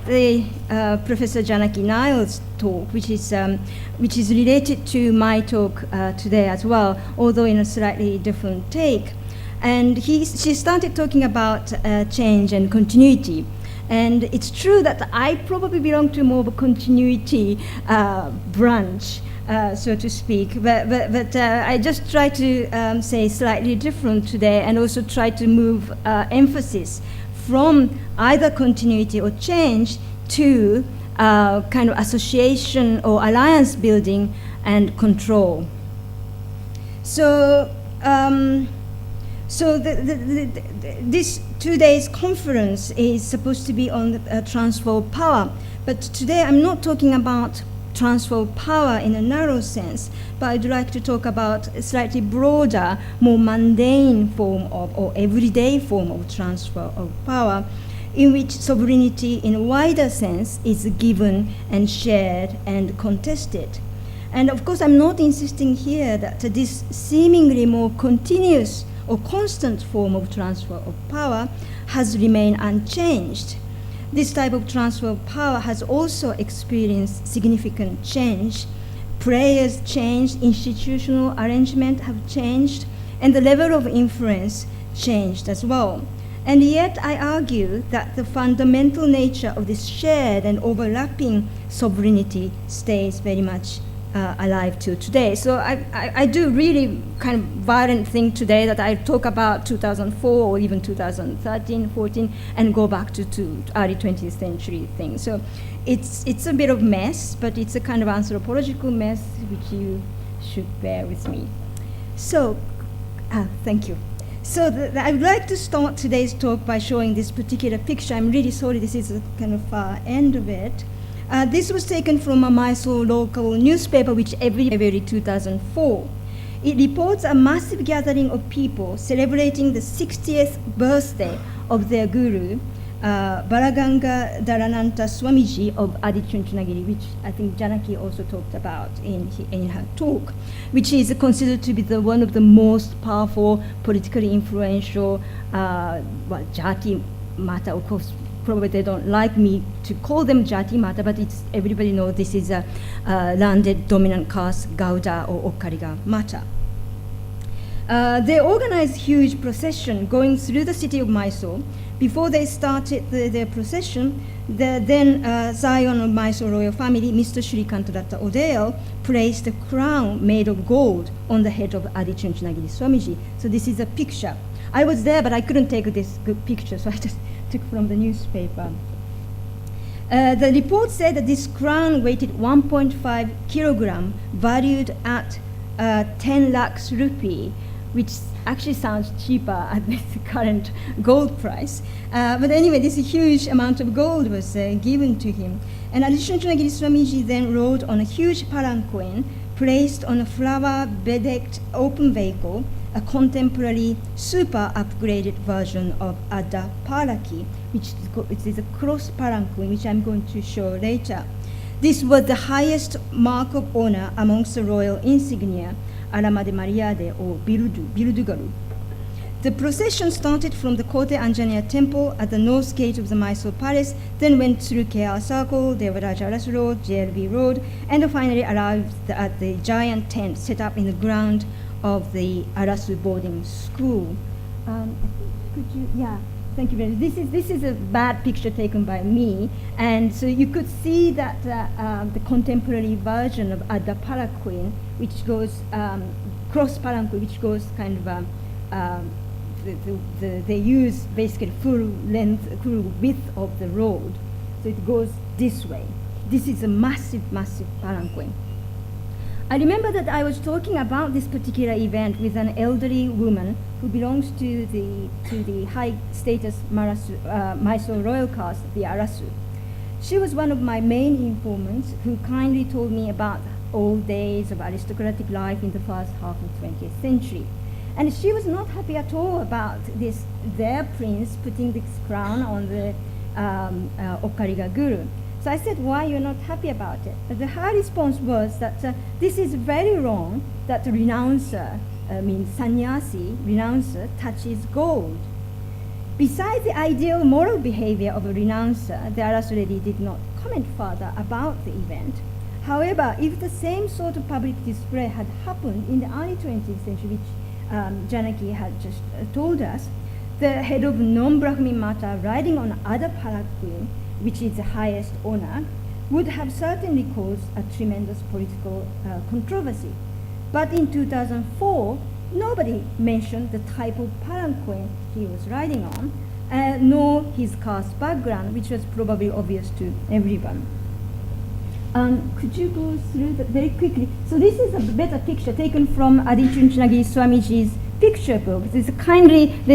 the Professor Janaki Niles' talk, which is related to my talk today as well, although in a slightly different take. And she started talking about change and continuity. And it's true that I probably belong to more of a continuity branch, so to speak. But I just try to say slightly different today, and also try to move emphasis from either continuity or change to kind of association or alliance building and control. So, this 2 days conference is supposed to be on the transfer of power, but today I'm not talking about transfer of power in a narrow sense, but I'd like to talk about a slightly broader, more mundane form of, or everyday form of transfer of power, in which sovereignty in a wider sense is given and shared and contested. And of course, I'm not insisting here that this seemingly more continuous or constant form of transfer of power has remained unchanged. This type of transfer of power has also experienced significant change. Players changed, institutional arrangement have changed, and the level of influence changed as well. And yet I argue that the fundamental nature of this shared and overlapping sovereignty stays very much alive till today. So I do really kind of violent thing today that I talk about 2004 or even 2013, 14, and go back to early 20th century thing. So it's a bit of mess, but it's a kind of anthropological mess which you should bear with me. So, thank you. So I would like to start today's talk by showing this particular picture. I'm really sorry, this is a kind of far end of it. This was taken from a Mysore local newspaper, which every 2004. It reports a massive gathering of people celebrating the 60th birthday of their guru, Balaganga Dharananta Swamiji of Adichunchanagiri, which I think Janaki also talked about in her talk, which is considered to be one of the most powerful, politically influential, Jati Mata, of course. Probably they don't like me to call them Jati Mata, but everybody knows this is a landed dominant caste Gauda or Okkariga Mata. They organized huge procession going through the city of Mysore. Before they started their procession, the then scion of Mysore royal family, Mr. Shrikantadatta Odayal, placed a crown made of gold on the head of Adichunchanagiri Swamiji. So this is a picture. I was there, but I couldn't take this good picture, so I just took from the newspaper. The report said that this crown weighed 1.5 kilogram, valued at 10 lakhs rupee, which actually sounds cheaper at this current gold price. But anyway, this huge amount of gold was given to him. And Adichunchanagiri Swamiji then rode on a huge palanquin placed on a flower-bedecked open vehicle, a contemporary super upgraded version of Adda Palaki, which is a cross palanquin, which I'm going to show later. This was the highest mark of honor amongst the royal insignia, Alama de Mariade or Birudugaru. The procession started from the Kote Anjaneya temple at the north gate of the Mysore Palace, then went through KR Circle, Devaraja Arasu Road, JLB Road, and finally arrived at the giant tent set up in the ground of the Arasu boarding school. Could you, yeah, thank you very much. This is a bad picture taken by me, and so you could see that the contemporary version of Adda Palanquin, which goes cross palanquin, which goes kind of they use basically full width of the road, so it goes this way. This is a massive palanquin. I remember that I was talking about this particular event with an elderly woman who belongs to the high status Mysore royal caste, the Arasu. She was one of my main informants who kindly told me about old days of aristocratic life in the first half of the 20th century. And she was not happy at all about their prince putting this crown on the Okkariga Guru. So I said, why you're not happy about it? But her response was that this is very wrong that the renouncer, means sannyasi, renouncer, touches gold. Besides the ideal moral behavior of a renouncer, the Arras lady did not comment further about the event. However, if the same sort of public display had happened in the early 20th century, which Janaki had just told us, the head of non-Brahmin Mata riding on other palanquin, which is the highest honor, would have certainly caused a tremendous political controversy. But in 2004, nobody mentioned the type of palanquin he was riding on, nor his caste background, which was probably obvious to everyone. Could you go through that very quickly? So this is a better picture taken from Adi Chunchanagi Swamiji's picture book. There's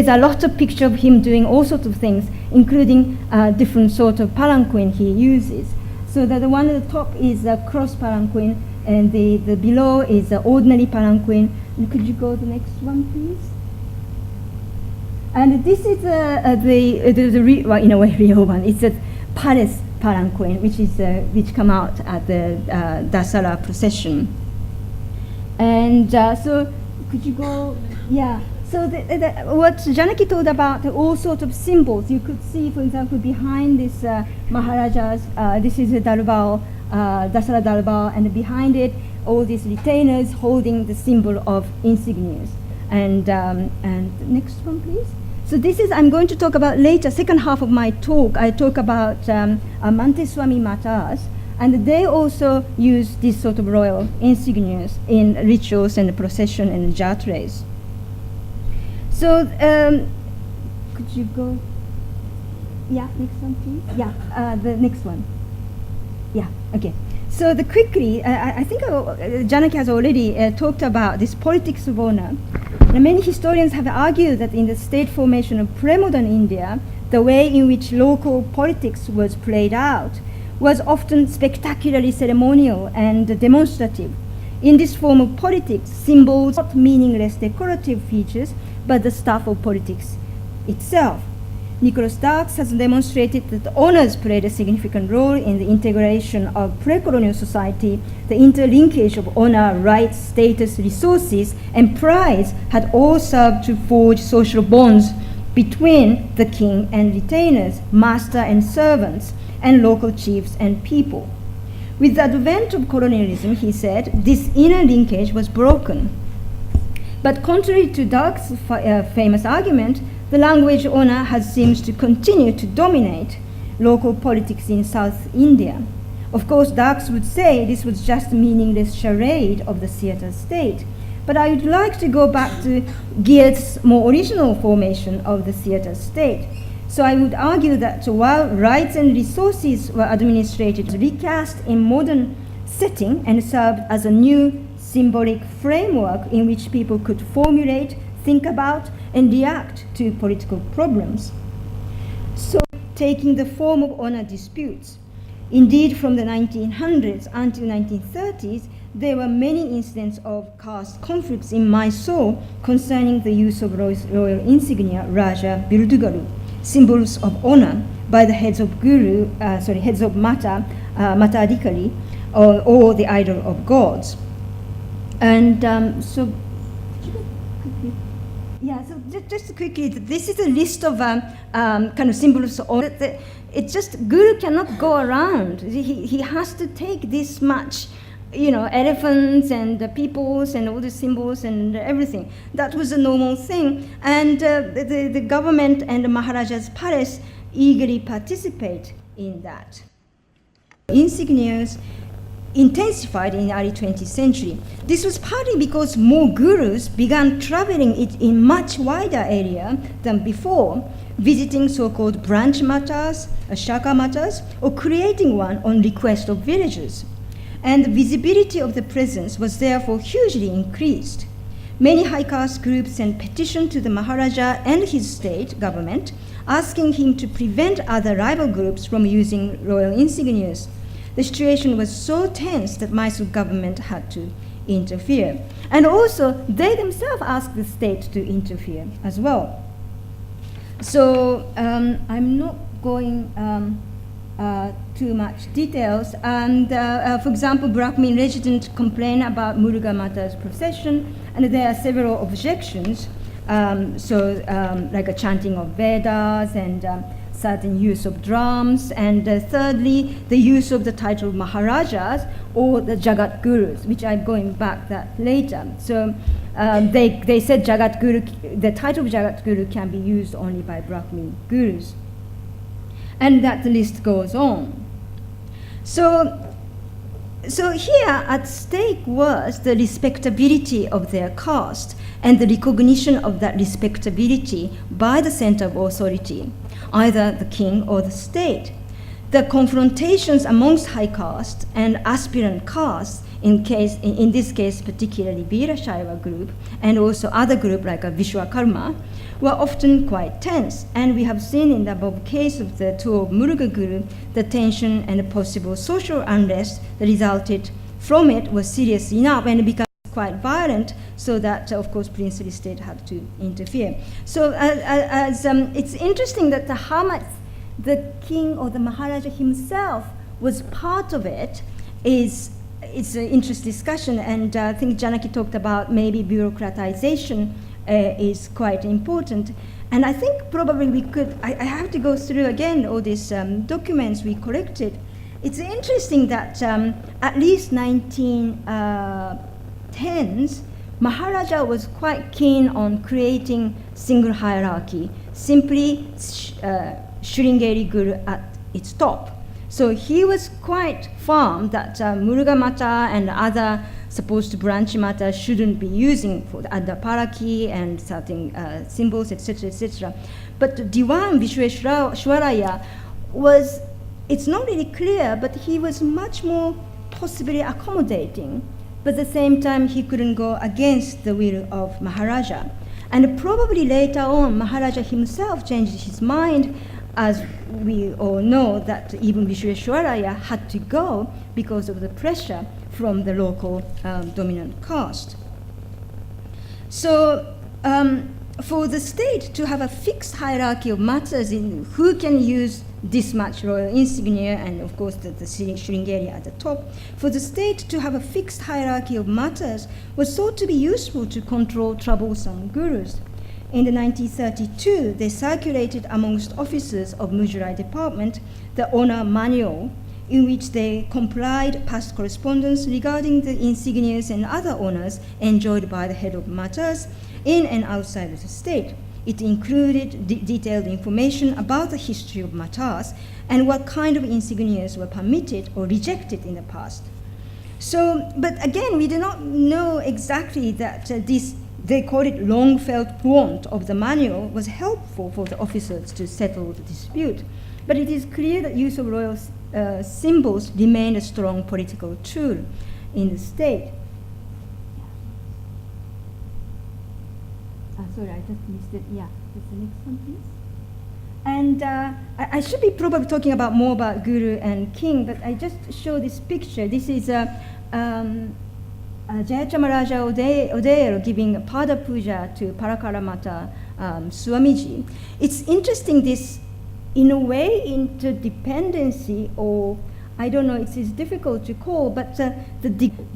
a lot of picture of him doing all sorts of things, including different sort of palanquin he uses. So that the one at the top is a cross palanquin, and the below is an ordinary palanquin. And could you go to the next one, please? And this is well, in a way, real one. It's a palace palanquin, which come out at the Dasara procession. And so, could you go? Yeah. So what Janaki told about all sorts of symbols, you could see, for example, behind this Maharajas, this is a Darbal, Dasara Darbal, and behind it, all these retainers holding the symbol of insignias. And next one, please. So this is, I'm going to talk about later, second half of my talk, I talk about Manteswami Matas, and they also use this sort of royal insignias in rituals and procession and jatres. So, could you go? Yeah, next one, please. Yeah, the next one. Yeah, okay. So quickly, I think Janaki has already talked about this politics of honor. Many historians have argued that in the state formation of pre-modern India, the way in which local politics was played out was often spectacularly ceremonial and demonstrative. In this form of politics, symbols are not meaningless decorative features, but the stuff of politics itself. Nicholas Darks has demonstrated that honors played a significant role in the integration of pre-colonial society. The interlinkage of honor, rights, status, resources, and prize had all served to forge social bonds between the king and retainers, master and servants, and local chiefs and people. With the advent of colonialism, he said, this inner linkage was broken. But contrary to Dark's famous argument, the language honor seems to continue to dominate local politics in South India. Of course, Darks would say this was just a meaningless charade of the theatre state. But I would like to go back to Giel's more original formation of the theatre state. So I would argue that while rights and resources were administrated, recast in modern setting and served as a new symbolic framework in which people could formulate, think about, and react to political problems. So, taking the form of honor disputes. Indeed, from the 1900s until 1930s, there were many incidents of caste conflicts in Mysore concerning the use of royal insignia, Raja Birdugaru, symbols of honor by the heads of heads of Mata, Matadikari, or the idol of gods. And yeah, so just quickly, this is a list of kind of symbols of honor. It's just, Guru cannot go around. He has to take this much, elephants and peoples and all the symbols and everything. That was a normal thing. And the government and the Maharaja's palace eagerly participate in that. Insignias intensified in the early 20th century. This was partly because more gurus began traveling it in much wider area than before, visiting so-called branch matas, shaka matas, or creating one on request of villagers. And the visibility of the presence was therefore hugely increased. Many high caste groups sent petitions to the Maharaja and his state government, asking him to prevent other rival groups from using royal insignias. The situation was so tense that Mysore government had to interfere. And also, they themselves asked the state to interfere as well. So I'm not going too much details. And for example, Brahmin resident complained about Muruga Mata's procession, and there are several objections Like a chanting of Vedas and certain use of drums, and thirdly, the use of the title Maharajas or the Jagat Gurus, which I'm going back that later. So they said Jagat Guru, the title of Jagat Guru can be used only by Brahmin gurus. And that list goes on. So here at stake was the respectability of their caste and the recognition of that respectability by the center of authority, either the king or the state. The confrontations amongst high caste and aspirant castes, in this case particularly Veerashaiva group and also other group like a Vishwakarma, were often quite tense. And we have seen in the above case of the two of Muruga Guru, the tension and the possible social unrest that resulted from it was serious enough and became quite violent, so that of course princely state had to interfere. So it's interesting that how much the king or the Maharaja himself was part of it it's an interesting discussion, and I think Janaki talked about maybe bureaucratization is quite important. And I think probably we could, I have to go through again all these documents we collected. It's interesting that at least 1910s, Maharaja was quite keen on creating single hierarchy, simply Sringeri Guru at its top. So he was quite firm that Muruga Mata and other supposed branch mata shouldn't be using for the other paraki and certain symbols, etc., etc. But Diwan Vishweshwaraya was, it's not really clear, but he was much more possibly accommodating. But at the same time, he couldn't go against the will of Maharaja. And probably later on, Maharaja himself changed his mind, as we all know that even Vishweshwaraya had to go because of the pressure from the local dominant caste. So for the state to have a fixed hierarchy of matters in who can use this much royal insignia, and of course the Sringeri at the top, for the state to have a fixed hierarchy of matters was thought to be useful to control troublesome gurus. In the 1932, they circulated amongst officers of Mujurai department the honor manual, in which they complied past correspondence regarding the insignias and other honors enjoyed by the head of matters in and outside of the state. It included detailed information about the history of matters and what kind of insignias were permitted or rejected in the past. So, but again, we do not know exactly that this, they call it long felt want of the manual, was helpful for the officers to settle the dispute. But it is clear that use of royal symbols remained a strong political tool in the state. Sorry, I just missed it. Yeah, that's the next one, please. And I should be probably talking about more about Guru and King, but I just show this picture. This is Jayachamaraja Odeyar giving Pada Puja to Parakaramata Swamiji. It's interesting, this, in a way, interdependency, or I don't know, it's difficult to call, but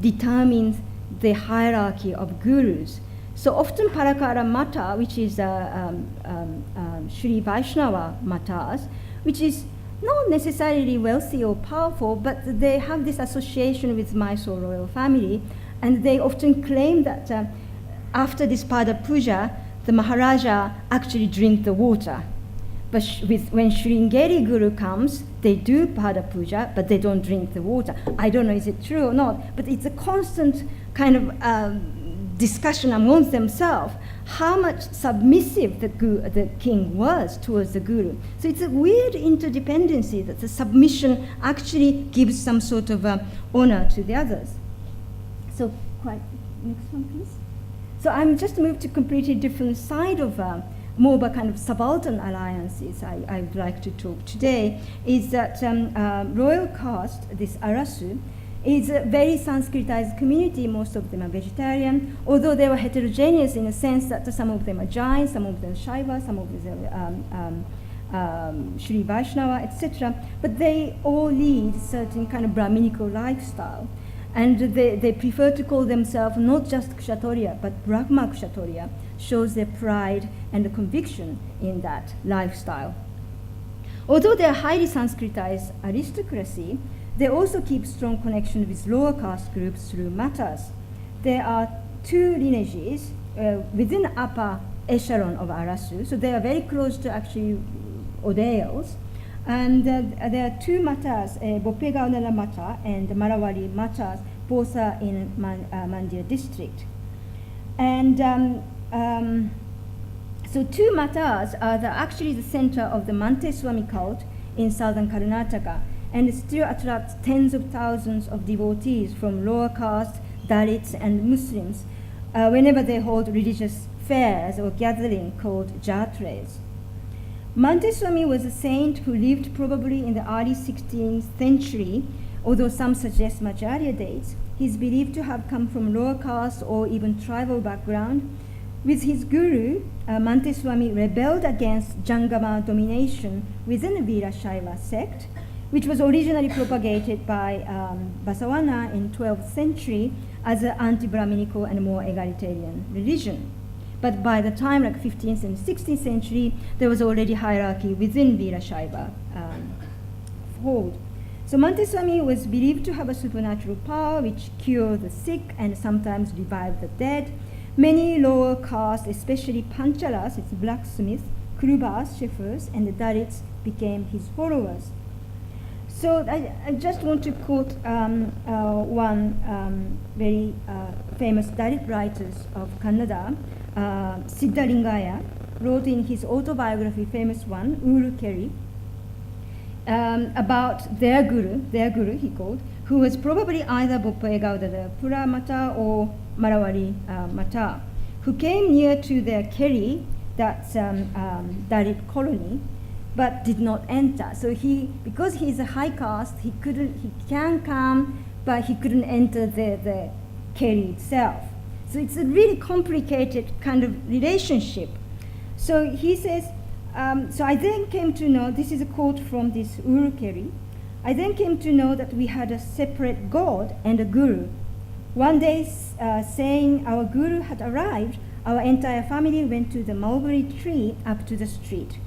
determines the hierarchy of gurus. So often Parakara Mata, which is Sri Vaishnava Matas, which is not necessarily wealthy or powerful, but they have this association with Mysore royal family, and they often claim that after this Pada Puja, the Maharaja actually drink the water. But when Sringeri Guru comes, they do Pada Puja, but they don't drink the water. I don't know, is it true or not, but it's a constant kind of discussion amongst themselves, how much submissive the king was towards the guru. So it's a weird interdependency that the submission actually gives some sort of honor to the others. So next one, please. So I'm just moved to completely different side of more of a kind of subaltern alliances I would like to talk today, is that royal caste, this Arasu, is a very Sanskritized community. Most of them are vegetarian, although they were heterogeneous in a sense that some of them are Jain, some of them are Shaiva, some of them are Sri Vaishnava, etc. But they all lead certain kind of Brahminical lifestyle. And they prefer to call themselves not just Kshatriya, but Brahma Kshatriya, shows their pride and the conviction in that lifestyle. Although they are highly Sanskritized aristocracy, they also keep strong connection with lower caste groups through matters. There are two lineages within the upper echelon of Arasu, so they are very close to actually Odeals. And there are two matters, Boppegowdala Mata and Marawali Matas, both are in Mandya district. And so two matas are actually the center of the Manteswami cult in southern Karnataka, and it still attracts tens of thousands of devotees from lower caste, Dalits, and Muslims whenever they hold religious fairs or gatherings called jatres. Manteswami was a saint who lived probably in the early 16th century, although some suggest much earlier dates. He is believed to have come from lower caste or even tribal background. With his guru, Manteswami rebelled against Jangama domination within the Veerashaiva sect, which was originally propagated by Basawana in 12th century as an anti-Brahminical and more egalitarian religion. But by the time, like 15th and 16th century, there was already hierarchy within Veerashaiva fold. So Manteswami was believed to have a supernatural power which cured the sick and sometimes revived the dead. Many lower castes, especially Panchalas, it's blacksmiths, Krubas, shepherds, and the Dalits became his followers. So I just want to quote one very famous Dalit writers of Kannada, Siddha Lingayat, wrote in his autobiography, famous one, Uru Keri, about their guru he called, who was probably either Boppegowdala Pura Mata or Marawali Mata, who came near to their Keri, that's Dalit colony, but did not enter. So because he is a high caste, he can come, but he couldn't enter the Keri itself. So it's a really complicated kind of relationship. So he says, so I then came to know, this is a quote from this Uru Keri, I then came to know that we had a separate God and a guru. One day, saying our guru had arrived, our entire family went to the mulberry tree up to the street.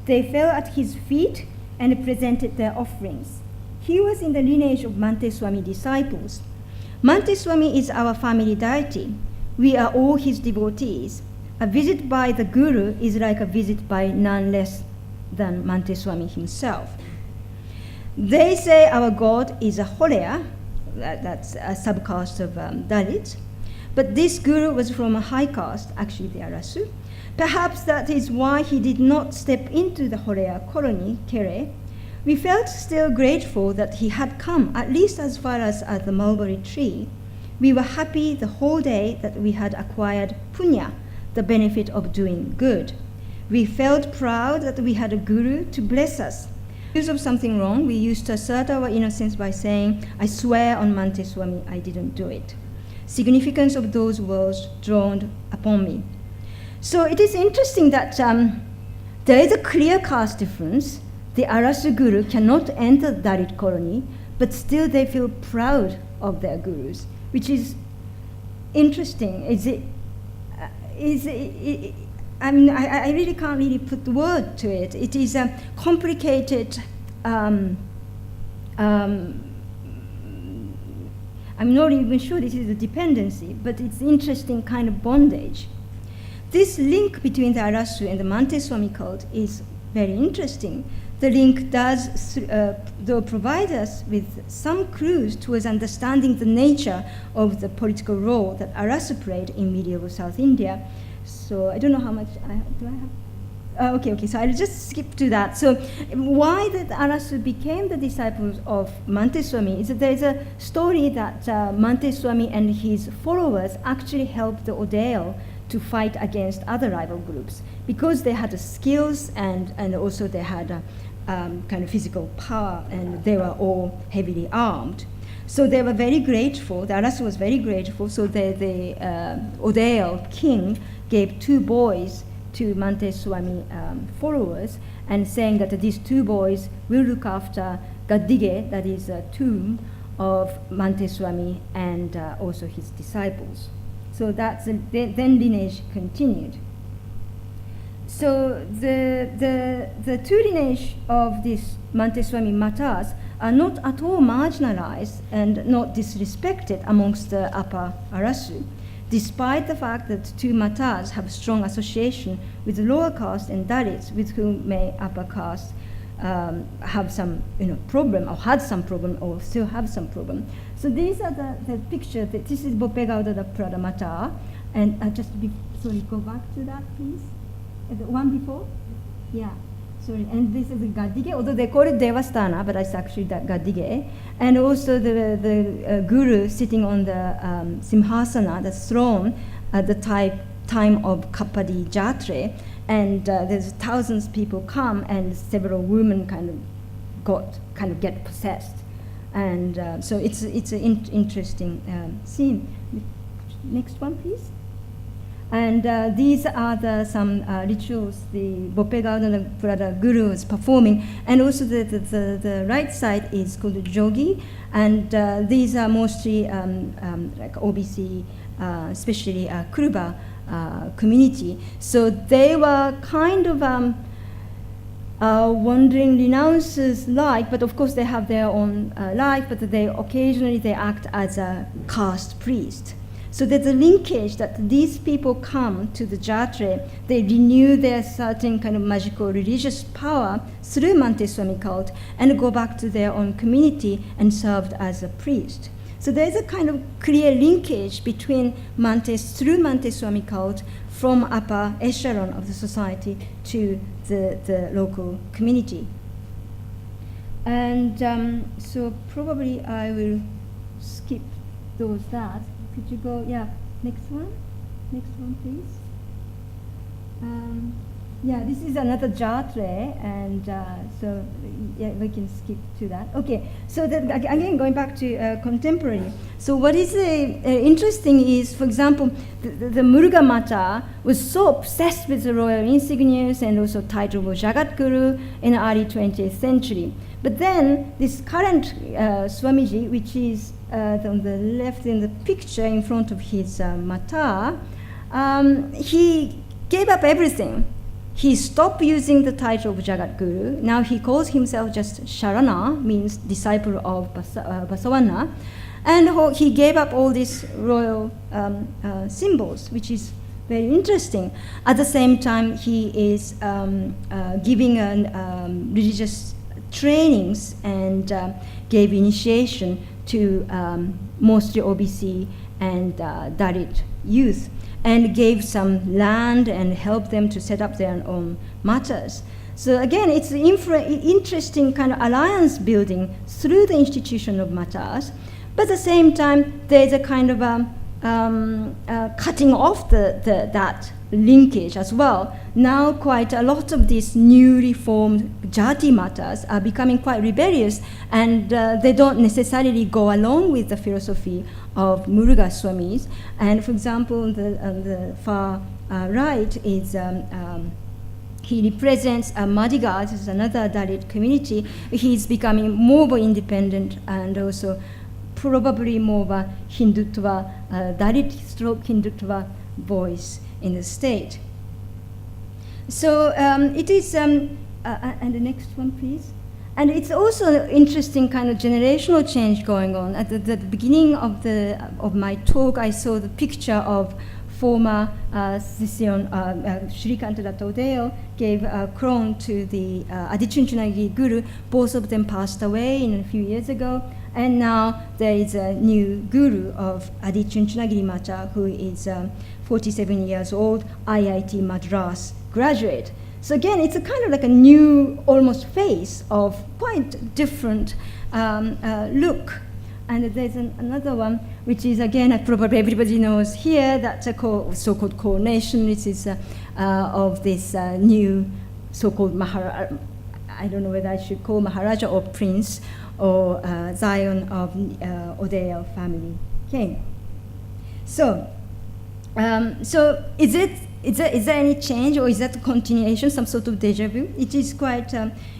They fell at his feet and presented their offerings. He was in the lineage of Manteswami disciples. Manteswami is our family deity. We are all his devotees. A visit by the guru is like a visit by none less than Manteswami himself. They say our God is a Horea, that's a subcaste of Dalits, but this guru was from a high caste, actually the Arasu. Perhaps that is why he did not step into the Horea colony, Kere. We felt still grateful that he had come, at least as far as the mulberry tree. We were happy the whole day that we had acquired punya, the benefit of doing good. We felt proud that we had a guru to bless us. If of something wrong, we used to assert our innocence by saying, I swear on Manteswami I didn't do it. Significance of those words dawned upon me. So it is interesting that there is a clear caste difference. The Arasu guru cannot enter the Dalit colony, but still they feel proud of their gurus, which is interesting. I mean, I really can't really put the word to it. It is a complicated, I'm not even sure this is a dependency, but it's interesting kind of bondage. This link between the Arasu and the Manteswami cult is very interesting. The link does, though, provide us with some clues towards understanding the nature of the political role that Arasu played in medieval South India. So I don't know how much do I have? Okay, so I'll just skip to that. So why the Arasu became the disciples of Manteswami is that there is a story that Manteswami and his followers actually helped the Odeal to fight against other rival groups because they had the skills and also they had kind of physical power, and they were all heavily armed. So they were very grateful. The Arasu was very grateful. So the Odeal king gave 2 boys to Manteswami followers, and saying that these 2 boys will look after Gaddige, that is a tomb of Manteswami and also his disciples. So that's then lineage continued. So the two lineage of these Manteswami Matas are not at all marginalized and not disrespected amongst the upper Arasu, despite the fact that two Matas have strong association with the lower caste and Dalits, with whom may upper caste have some problem, or had some problem, or still have some problem. So these are the picture. This is Bopegauda Prada Mata, and sorry, go back to that, please. The one before? Yeah, sorry. And this is the Gadige, although they call it Devasthana, but it's actually that Gadige. And also the guru sitting on the Simhasana, the throne, at the time of Kapadi Jatre. And there's thousands of people come, and several women kind of get possessed. And so it's an interesting scene. Next one, please. And these are some rituals the Bopegauda Prada Guru is performing. And also the right side is called Jogi. And these are mostly like OBC, especially Kuruba community. So they were kind of wandering renouncers like, but of course they have their own life, but occasionally they act as a caste priest. So there's a linkage that these people come to the Jatre, they renew their certain kind of magical religious power through Manteswami cult and go back to their own community and served as a priest. So there's a kind of clear linkage between through Manteswami cult from upper echelon of the society to the local community. And so probably I will skip that. Could you go, next one, please. Yeah, this is another Jatre, and so we can skip to that. Okay, so again, going back to contemporary. So what is interesting is, for example, the Muruga Mata was so obsessed with the royal insignias and also title of Jagat Guru in the early 20th century. But then this current Swamiji, which is on the left in the picture in front of his Mata, he gave up everything. He stopped using the title of Jagat Guru. Now he calls himself just Sharana, means disciple of Basawana. And he gave up all these royal symbols, which is very interesting. At the same time, he is giving religious trainings and gave initiation to mostly OBC and Dalit youth, and gave some land and helped them to set up their own matters. So again, it's an interesting kind of alliance building through the institution of matters, but at the same time, there's a kind of cutting off that linkage as well. Now quite a lot of these newly formed Jati matters are becoming quite rebellious, and they don't necessarily go along with the philosophy of Muruga Swamis. And for example, on the far right is he represents Madigas, this is another Dalit community. He's becoming more independent and also probably more of a Hindutva, Dalit stroke Hindutva voice in the state. So it is, and the next one, please. And it's also an interesting kind of generational change going on. At the beginning of my talk, I saw the picture of former Sission, Shrikanta Dattodeo gave a crown to the Adichunchunagiri Guru. Both of them passed away a few years ago. And now there is a new guru of Adichunchunagiri Mata, who is 47 years old, IIT Madras graduate. So again, it's a kind of like a new, almost face of quite different look. And there's another one, which is again, probably everybody knows here, that's a so-called coronation. This is of this new so-called Maharaja. I don't know whether I should call Maharaja or Prince or Zion of Odeya family king. So, is there any change, or is that a continuation, some sort of deja vu? It is quite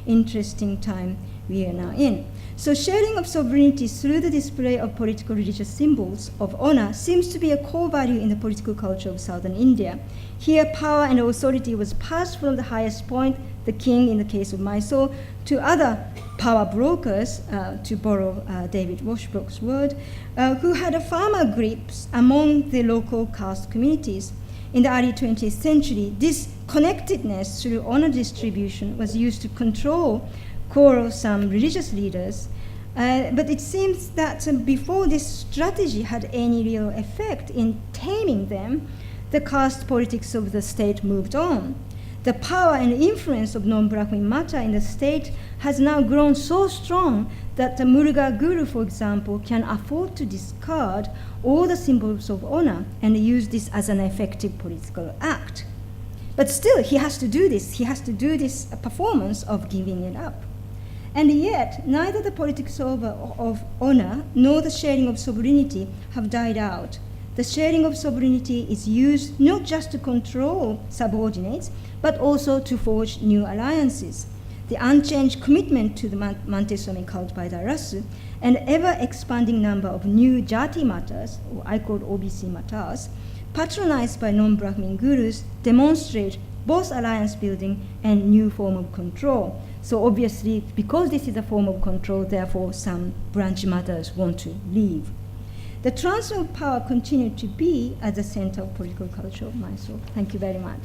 interesting time we are now in. So sharing of sovereignty through the display of political religious symbols of honor seems to be a core value in the political culture of southern India. Here, power and authority was passed from the highest point, the king in the case of Mysore, to other power brokers, to borrow David Washbrook's word, who had a farmer grips among the local caste communities. In the early 20th century, this connectedness through honor distribution was used to control quarrelsome religious leaders, but it seems that before this strategy had any real effect in taming them, the caste politics of the state moved on. The power and influence of non-Brahmin Mata in the state has now grown so strong that the Muruga Guru, for example, can afford to discard all the symbols of honor and use this as an effective political act. But still, he has to do this. He has to do this performance of giving it up. And yet, neither the politics of honor nor the sharing of sovereignty have died out. The sharing of sovereignty is used not just to control subordinates, but also to forge new alliances. The unchanged commitment to the Mantesomi cult by the Rasu, and ever-expanding number of new Jati Matas, or I call OBC Matas, patronized by non-Brahmin gurus, demonstrate both alliance building and new form of control. So obviously, because this is a form of control, therefore some branch mothers want to leave. The transfer of power continued to be at the center of political culture of Mysore. Thank you very much.